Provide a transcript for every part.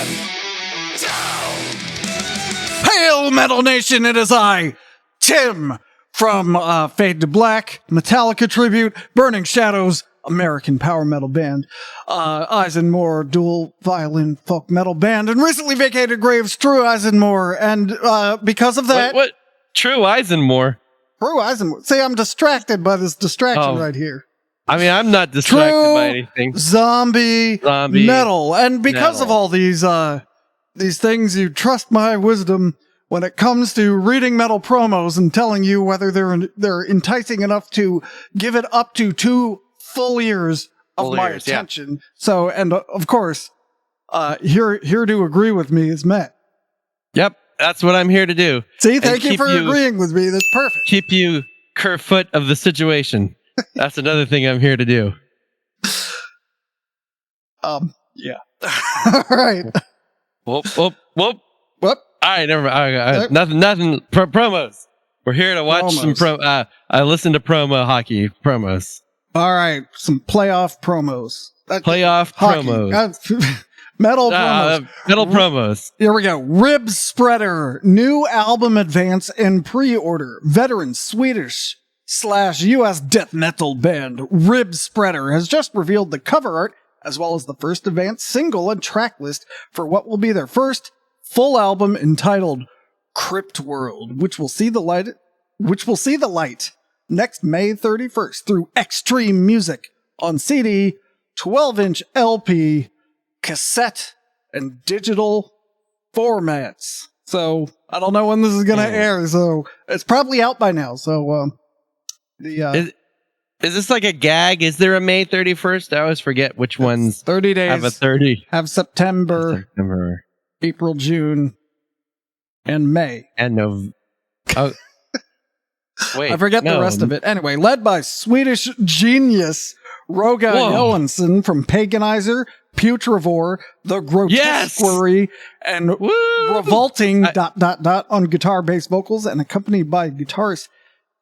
them down! Hail, Metal Nation, it is I, Tim, from Fade to Black, Metallica Tribute, Burning Shadows, American power metal band, Eisenmore, dual violin folk metal band, and recently vacated Graves, True Eisenmore, and because of that... What? True Eisenmore? True Eisenmore. See, I'm distracted by this distraction right here. I mean, I'm not distracted by anything. Zombie metal. And because of all these things, you trust my wisdom when it comes to reading metal promos and telling you whether they're enticing enough to give it up to 2 full years of my attention. Yeah. So, and of course, here to agree with me is Matt. Yep, that's what I'm here to do. See, thank you for agreeing with me. That's perfect. Keep you Kerfoot of the situation. That's another thing I'm here to do. Yeah. All right. Whoop. Whoop. All right, never mind. Nothing. Promos. We're here to watch some I listen to promo hockey promos. All right, some playoff promos. Playoff promos. Metal promos. Metal promos. Here we go. RIBSPREADER. New album advance and pre-order. Veteran Swedish/US death metal band RIBSPREADER has just revealed the cover art as well as the first advance single and track list for what will be their first full album entitled Crypt World, which will see the light next May 31st through Extreme Music on CD, 12-inch LP, cassette, and digital formats. So, I don't know when this is going to air, so it's probably out by now. So, Is this like a gag? Is there a May 31st? I always forget which ones 30 days have a 30. Have September, April, June, and May. And November. Oh. Wait, I forget the rest of it. Anyway, led by Swedish genius Roga Johansson from Paganizer, Putrivore, The Grotesquerie, and Revolting ... on guitar, bass, vocals, and accompanied by guitarist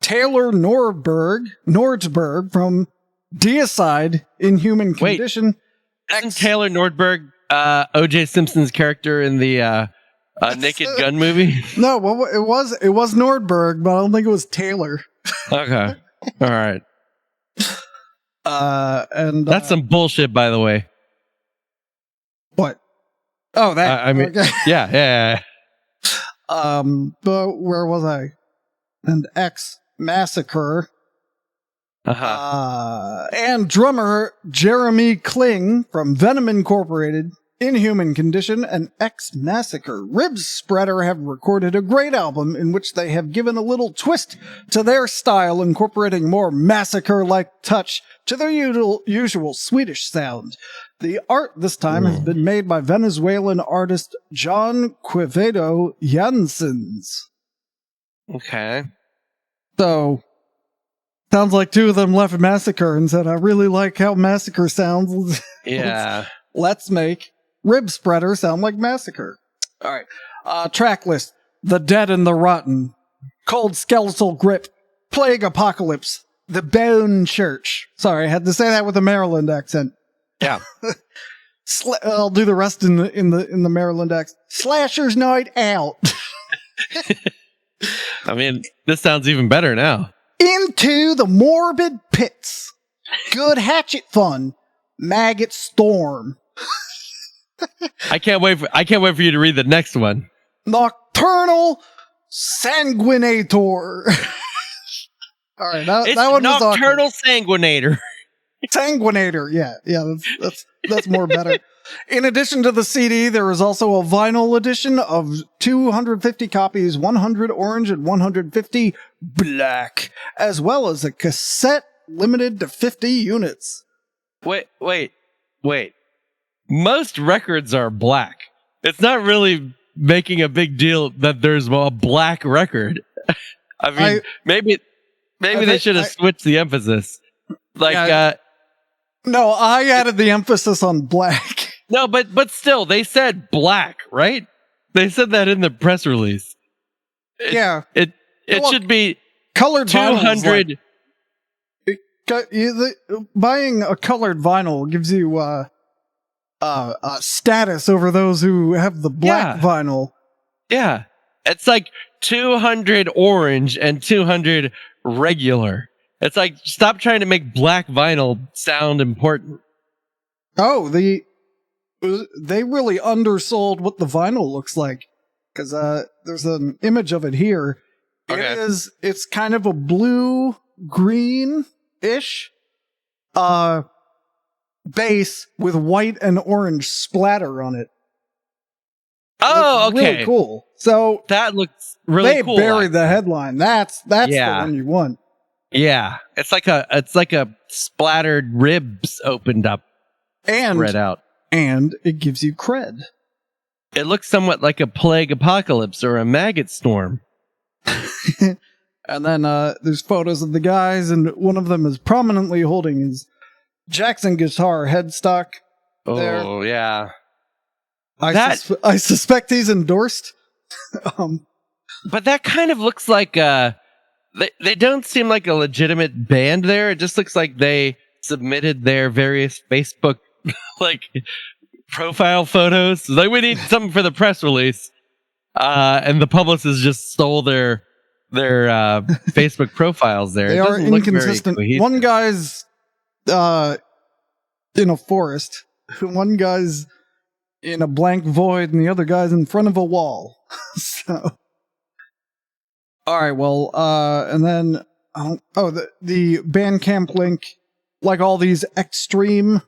Taylor Nordberg from Deicide, Inhuman Condition. Isn't Taylor Nordberg O.J. Simpson's character in the Naked Gun movie? No, well, it was Nordberg, but I don't think it was Taylor. Okay. All right. And that's some bullshit, by the way. What? Oh, that. I mean, okay. Yeah. But where was I? And X Massacre. And drummer Jeremy Kling from Venom Incorporated, Inhuman Condition, and X Massacre. RIBSPREADER have recorded a great album in which they have given a little twist to their style, incorporating more massacre-like touch to their usual Swedish sound. The art this time has been made by Venezuelan artist John Quevedo Janssens. Okay. So, sounds like 2 of them left Massacre and said, I really like how Massacre sounds. Yeah. Let's make RIBSPREADER sound like Massacre. All right. Track list. The Dead and the Rotten. Cold Skeletal Grip. Plague Apocalypse. The Bone Church. Sorry, I had to say that with a Maryland accent. Yeah. I'll do the rest in the Maryland accent. Slasher's Night Out. I mean, this sounds even better now. Into the Morbid Pits. Good hatchet fun. Maggot Storm. I can't wait for you to read the next one. Nocturnal Sanguinator. All right, that one was Nocturnal Sanguinator. Sanguinator, yeah, that's more better. In addition to the CD, there is also a vinyl edition of 250 copies, 100 orange and 150 black, as well as a cassette limited to 50 units. Wait. Most records are black. It's not really making a big deal that there's a black record. I mean, maybe they should have switched the emphasis. No, I added the emphasis on black. No, but still, they said black, right? They said that in the press release. It should be colored 200. Buying a colored vinyl gives you status over those who have the black vinyl. Yeah. It's like 200 orange and 200 regular. It's like, stop trying to make black vinyl sound important. Oh, they really undersold what the vinyl looks like. Because there's an image of it here. Okay. It's kind of a blue-green-ish base with white and orange splatter on it. Oh, okay. Really cool. So that looks really cool. They buried the headline. That's the one you want. Yeah. It's like a splattered ribs opened up and spread out. And it gives you cred. It looks somewhat like a plague apocalypse or a maggot storm. And then there's photos of the guys, and one of them is prominently holding his Jackson guitar headstock. Oh, yeah. I suspect he's endorsed. But that kind of looks like they don't seem like a legitimate band there. It just looks like they submitted their various Facebook like profile photos. Like, we need something for the press release. And the publicist just stole their Facebook profiles there. They are inconsistent. One guy's in a forest. One guy's in a blank void, and the other guy's in front of a wall. So, all right. Well, and then the Bandcamp link, like all these extreme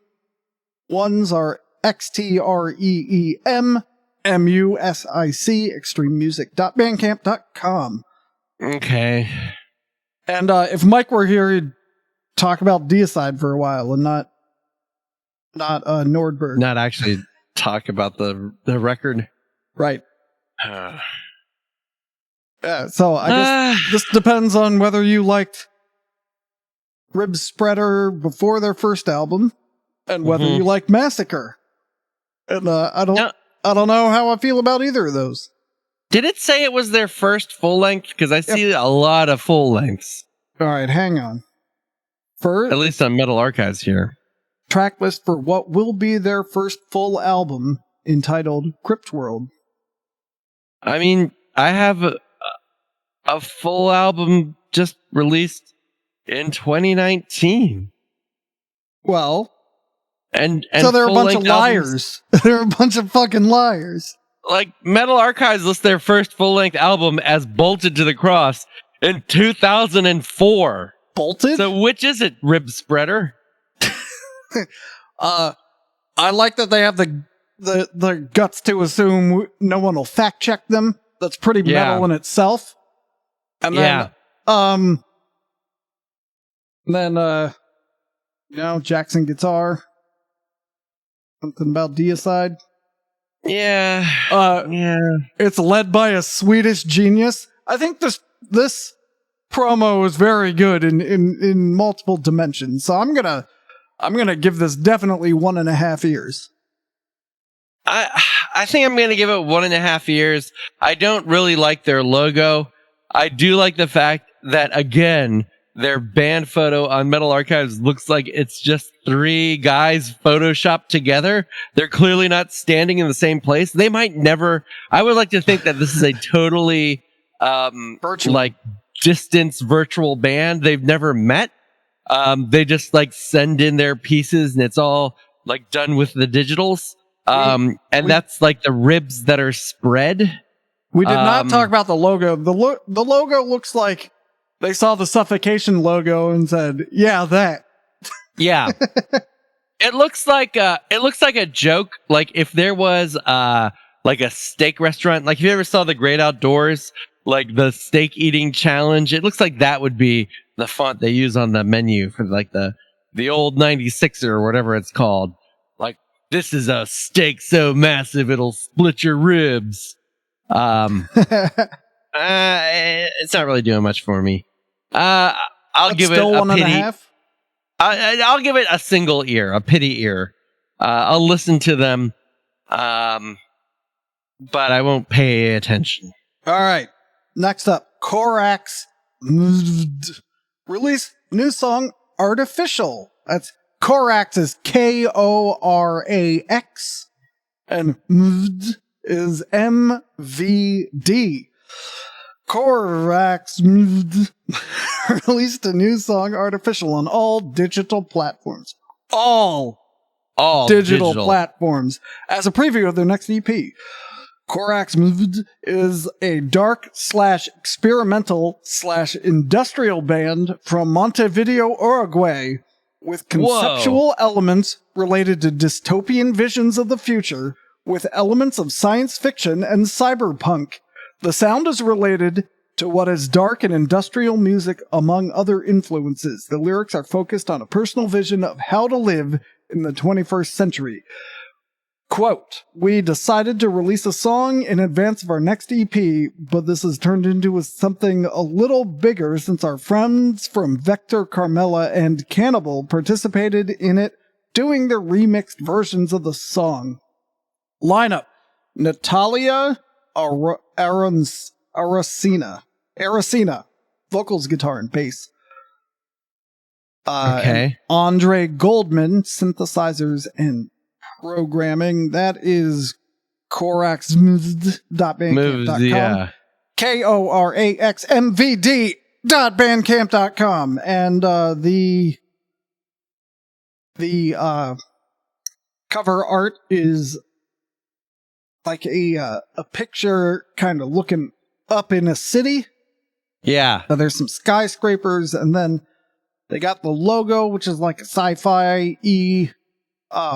ones, are XTREEMMUSIC, extrememusic.bandcamp.com. Okay. And if Mike were here, he'd talk about Deicide for a while and not Nordberg. Not actually talk about the record. Right. So I guess this depends on whether you liked RIBSPREADER before their first album and whether you like Massacre. And I don't know how I feel about either of those. Did it say it was their first full length? Because I see a lot of full lengths. All right, hang on. At least on Metal Archives here. Track list for what will be their first full album, entitled Crypt World. I mean, I have a full album just released in 2019. Well, and so they're a bunch of liars. They're a bunch of fucking liars. Like, Metal Archives lists their first full-length album as Bolted to the Cross in 2004. Bolted? So which is it, RIBSPREADER? I like that they have the guts to assume no one will fact check them. That's pretty metal in itself. And then Jackson guitar. Something about Deicide. Yeah. It's led by a Swedish genius. I think this promo is very good in multiple dimensions. So I'm gonna give this definitely 1.5 ears. I think I'm gonna give it 1.5 ears. I don't really like their logo. I do like the fact that, again, their band photo on Metal Archives looks like it's just 3 guys photoshopped together. They're clearly not standing in the same place. They might never. I would like to think that this is a totally virtual, distance virtual band. They've never met. They just send in their pieces, and it's all done with the digitals. That's like the ribs that are spread. We did not talk about the logo. The logo looks like they saw the Suffocation logo and said, "Yeah, that." Yeah. It looks like a joke. Like, if there was a steak restaurant, like if you ever saw The Great Outdoors, like the steak eating challenge, it looks like that would be the font they use on the menu for the old 96er or whatever it's called. Like, this is a steak so massive it'll split your ribs. It's not really doing much for me. I'll give it a pity. I'll give it a single ear, a pity ear. I'll listen to them, but I won't pay attention. All right. Next up, KORAX release new song "Artificial." That's KORAX is KORAX, and MVD is MVD. KORAX MVD released a new song, Artificial, on all digital platforms. All digital platforms. As a preview of their next EP. KORAX MVD is a dark/experimental/industrial band from Montevideo, Uruguay, with conceptual elements related to dystopian visions of the future, with elements of science fiction and cyberpunk. The sound is related to what is dark and industrial music, among other influences. The lyrics are focused on a personal vision of how to live in the 21st century. Quote, "We decided to release a song in advance of our next EP, but this has turned into something a little bigger since our friends from Vector, Carmela, and Cannibal participated in it, doing their remixed versions of the song." Lineup: Natalia Aracena, vocals, guitar, and bass. And Andre Goldman, synthesizers and programming. That is KORAXMVD.bandcamp.com. Yeah. KORAXMVD.bandcamp.com. And the cover art is like a picture kind of looking up in a city. Yeah. So there's some skyscrapers, and then they got the logo, which is like a sci-fi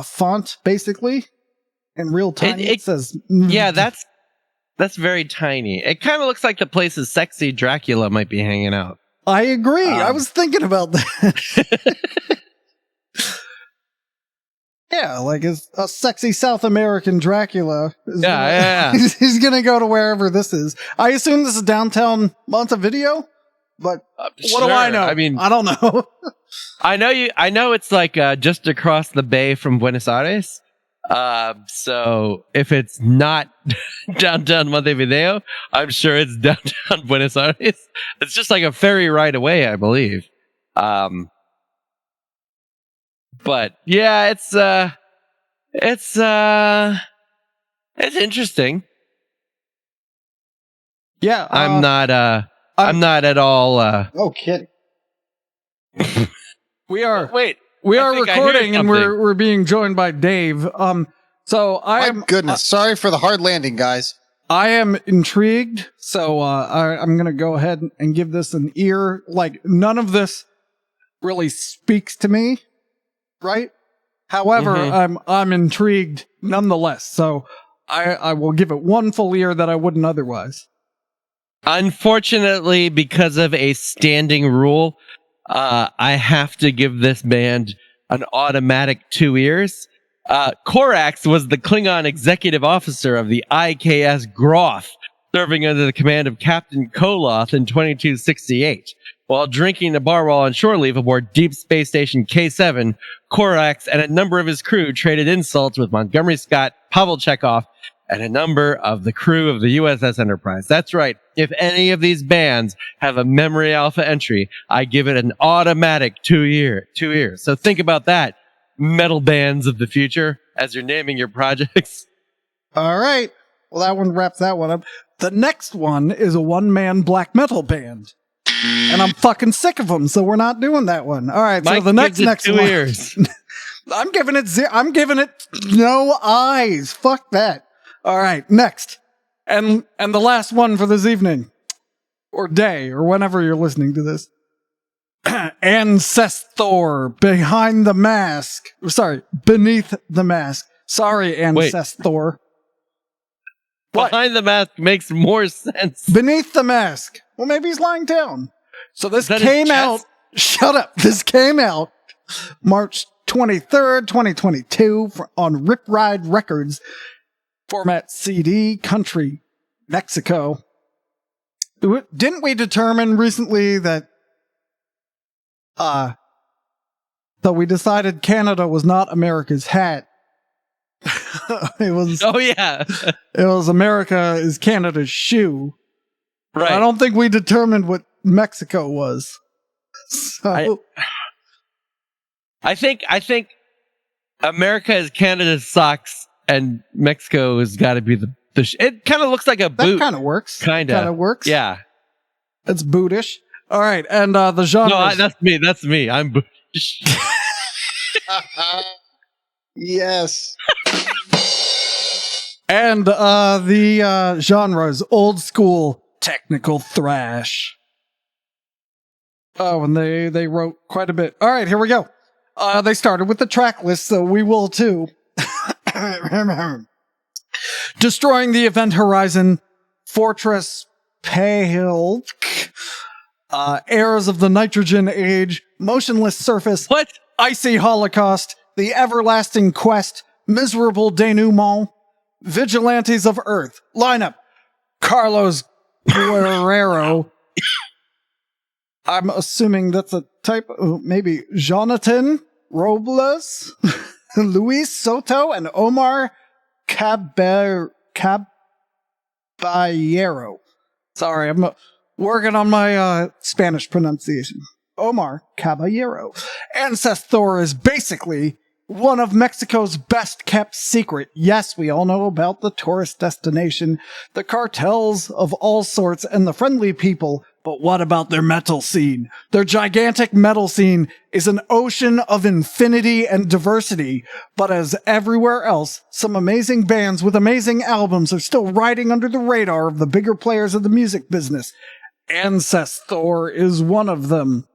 font, basically, in real time. It says, yeah, that's very tiny. It kind of looks like the places Sexy Dracula might be hanging out. I agree. I was thinking about that. Yeah, like a sexy South American Dracula. He's gonna go to wherever this is. I assume this is downtown Montevideo, but what do I know? I mean, I don't know. I know it's like just across the bay from Buenos Aires. So if it's not downtown Montevideo, I'm sure it's downtown Buenos Aires. It's just like a ferry ride away, I believe. But yeah, it's interesting. Yeah, I'm not at all. Oh, kidding. We are we are recording, and we're being joined by Dave. So My goodness, sorry for the hard landing, guys. I am intrigued, so I'm gonna go ahead and give this an ear. Like, none of this really speaks to me, right? However, I'm intrigued nonetheless. So I will give it one full ear that I wouldn't otherwise. Unfortunately, because of a standing rule, I have to give this band an automatic 2 ears. KORAX was the Klingon executive officer of the IKS Groth, serving under the command of Captain Koloth in 2268. While drinking a bar while on shore leave aboard Deep Space Station K7, KORAX and a number of his crew traded insults with Montgomery Scott, Pavel Chekhov, and a number of the crew of the USS Enterprise. That's right. If any of these bands have a Memory Alpha entry, I give it an automatic 2 ears. So think about that, metal bands of the future, as you're naming your projects. All right. Well, that one wraps that one up. The next one is a one-man black metal band. And I'm fucking sick of them, so we're not doing that one. All right, Mike, so the next 2 one. ears. I'm giving it no eyes. Fuck that. All right, next. And the last one for this evening, or day, or whenever you're listening to this. ANCESTHOR, beneath the mask. Sorry, ANCESTHOR. Behind the mask makes more sense. Beneath the mask. Well, maybe he's lying down. So this came out. Shut up. This came out March 23rd, 2022 on Rip Ride Records. Format CD, country, Mexico. Didn't we determine recently that we decided Canada was not America's hat? It was. Oh yeah. It was America is Canada's shoe. Right. I don't think we determined what Mexico was. So I think America is Canada's socks, and Mexico has got to be the. It kind of looks like a boot. That kind of works. Kind of works. Yeah. It's bootish. All right, and the genre. No, that's me. That's me. I'm bootish. Yes. And the genre is old school technical thrash. Oh, and they wrote quite a bit. All right, here we go. They started with the track list, so we will too. Destroying the Event Horizon, Fortress Pale, Heirs of the Nitrogen Age, Motionless Surface, What? Icy Holocaust, The Everlasting Quest, Miserable Denouement, Vigilantes of Earth. Lineup: Carlos Guerrero. I'm assuming that's a type of maybe Jonathan Robles, Luis Soto, and Omar Caballero. Sorry, I'm working on my Spanish pronunciation. Omar Caballero. Ancesthor is basically one of Mexico's best kept secret. Yes, we all know about the tourist destination, the cartels of all sorts, and the friendly people. But what about their metal scene? Their gigantic metal scene is an ocean of infinity and diversity. But as everywhere else, some amazing bands with amazing albums are still riding under the radar of the bigger players of the music business. Ancesthor is one of them.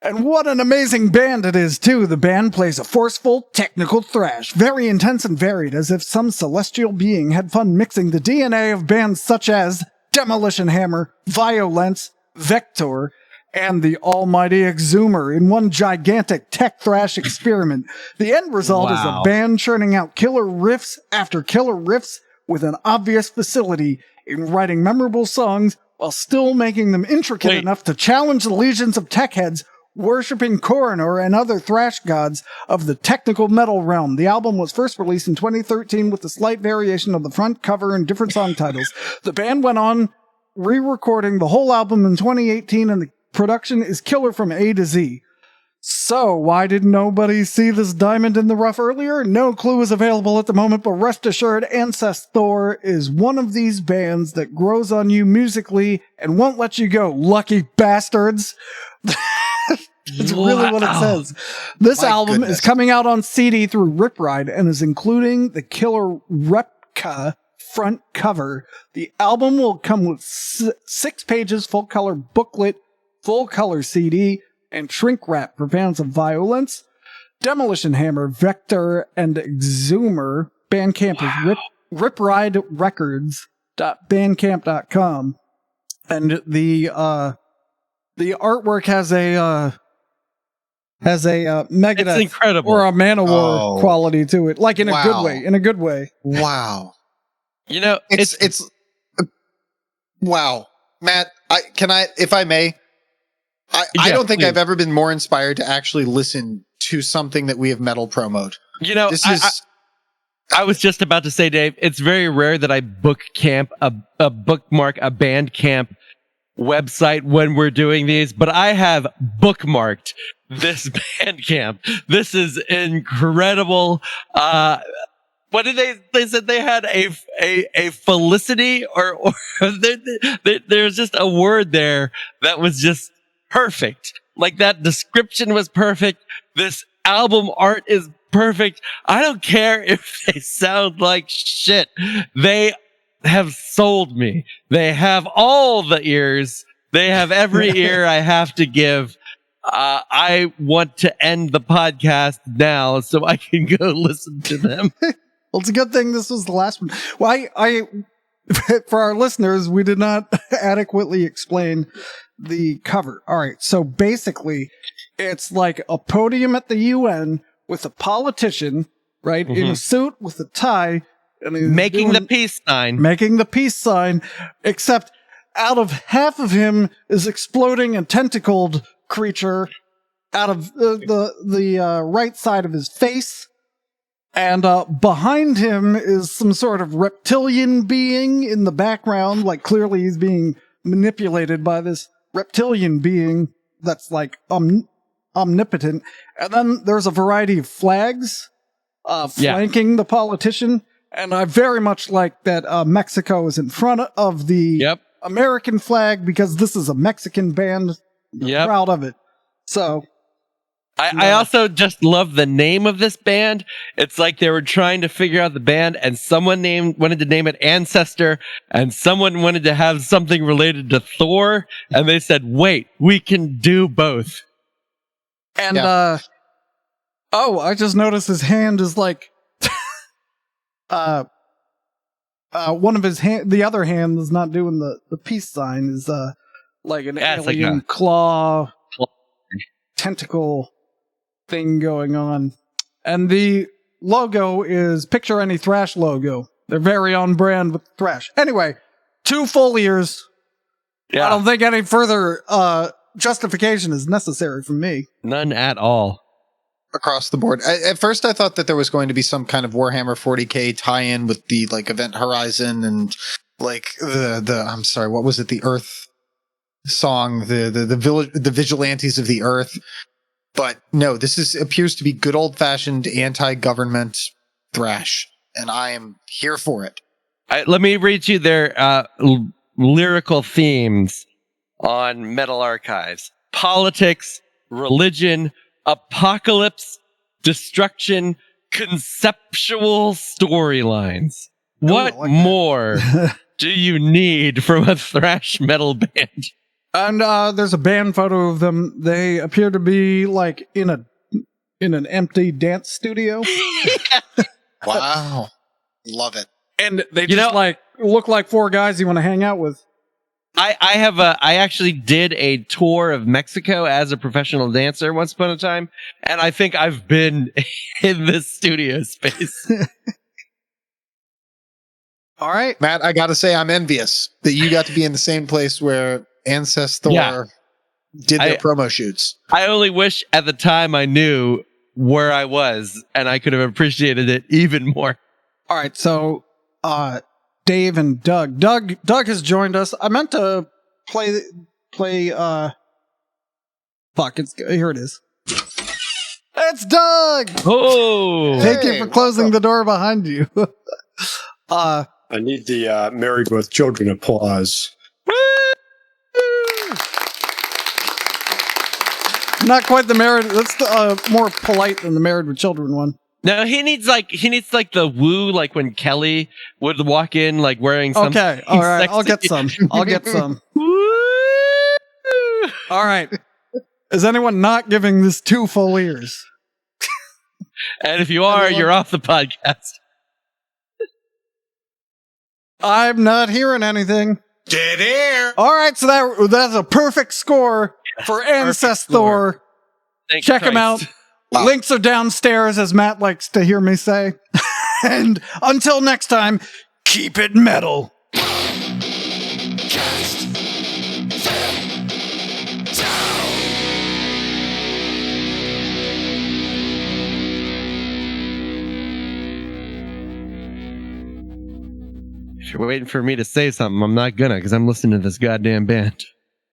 And what an amazing band it is, too. The band plays a forceful, technical thrash, very intense and varied, as if some celestial being had fun mixing the DNA of bands such as Demolition Hammer, Violence, Vector, and the almighty Exhumer in one gigantic tech thrash experiment. The end result is a band churning out killer riffs after killer riffs with an obvious facility in writing memorable songs while still making them intricate enough to challenge the legions of tech heads worshipping Coroner and other thrash gods of the technical metal realm. The album was first released in 2013 with a slight variation of the front cover and different song titles. The band went on re-recording the whole album in 2018, and the production is killer from A to Z. So, why did nobody see this diamond in the rough earlier? No clue is available at the moment, but rest assured, Ancesthor is one of these bands that grows on you musically and won't let you go, lucky bastards. It's really what it says. This album is coming out on CD through Rip Ride and is including the killer replica front cover. The album will come with 6 pages, full color booklet, full color CD, and shrink wrap for fans of Violence, Demolition Hammer, Vector, and Exhumer. Bandcamp is ripriderecords.bandcamp.com. And the artwork has a Megadeth, it's incredible, or a Manowar quality to it, like in a good way. In a good way. Wow. You know, it's wow, Matt. If I may, I don't think I've ever been more inspired to actually listen to something that we have metal promoted. You know, I was just about to say, Dave, it's very rare that I bookmark a Bandcamp website when we're doing these, but I have bookmarked this Bandcamp. This is incredible. What did they said they had a felicity or there's just a word there that was just perfect. Like, that description was perfect. This album art is perfect. I don't care if they sound like shit. They have sold me. They have all the ears. They have every ear I have to give. I want to end the podcast now so I can go listen to them. Well, it's a good thing this was the last one. Well, for our listeners, we did not adequately explain the cover. All right. So basically, it's like a podium at the UN with a politician, right, in a suit with a tie, and he's making the peace sign. Making the peace sign, except out of half of him is exploding a tentacled creature out of the right side of his face. And behind him is some sort of reptilian being in the background. Like, clearly he's being manipulated by this reptilian being that's like omnipotent. And then there's a variety of flags flanking the politician. And I very much like that Mexico is in front of the American flag because this is a Mexican band. I'm proud of it. So I also just love the name of this band. It's like they were trying to figure out the band, and someone wanted to name it Ancestor, and someone wanted to have something related to Thor, and they said, "Wait, we can do both." And I just noticed his hand is like one of his the other hand is not doing the peace sign, is like an alien like claw tentacle thing going on. And the logo is Picture Any Thrash logo. They're very on brand with Thrash. Anyway, 2 full ears. I don't think any further justification is necessary from me. None at all. Across the board. At first I thought that there was going to be some kind of Warhammer 40k tie-in with the like Event Horizon and like the I'm sorry, what was it? The Earth song, the Vigilantes of the Earth. But no, this appears to be good old-fashioned anti-government thrash, and I am here for it. Let me read you their lyrical themes on Metal Archives: politics, religion, apocalypse, destruction, conceptual storylines. What more do you need from a thrash metal band? And there's a band photo of them. They appear to be like in an empty dance studio. Wow. Love it. And they just like look like 4 guys you want to hang out with. I actually did a tour of Mexico as a professional dancer once upon a time, and I think I've been in this studio space. All right. Matt, I gotta say I'm envious that you got to be in the same place where ANCESTHOR did their promo shoots. I only wish at the time I knew where I was, and I could have appreciated it even more. All right, so Dave and Doug. Doug has joined us. I meant to play here it is. It's Doug! Oh! Thank you for closing the door behind you. I need the Married with Children applause. Not quite the married. That's more polite than the Married with Children one. No, he needs like the woo, like when Kelly would walk in like wearing something. Okay, all right, I'll get some. All right. Is anyone not giving this 2 full ears? And if you are, you're off the podcast. I'm not hearing anything. Dead air. All right, so that's a perfect score for ANCESTHOR. Check them out. Wow. Links are downstairs, as Matt likes to hear me say. And until next time, keep it metal. If you're waiting for me to say something, I'm not gonna, because I'm listening to this goddamn band.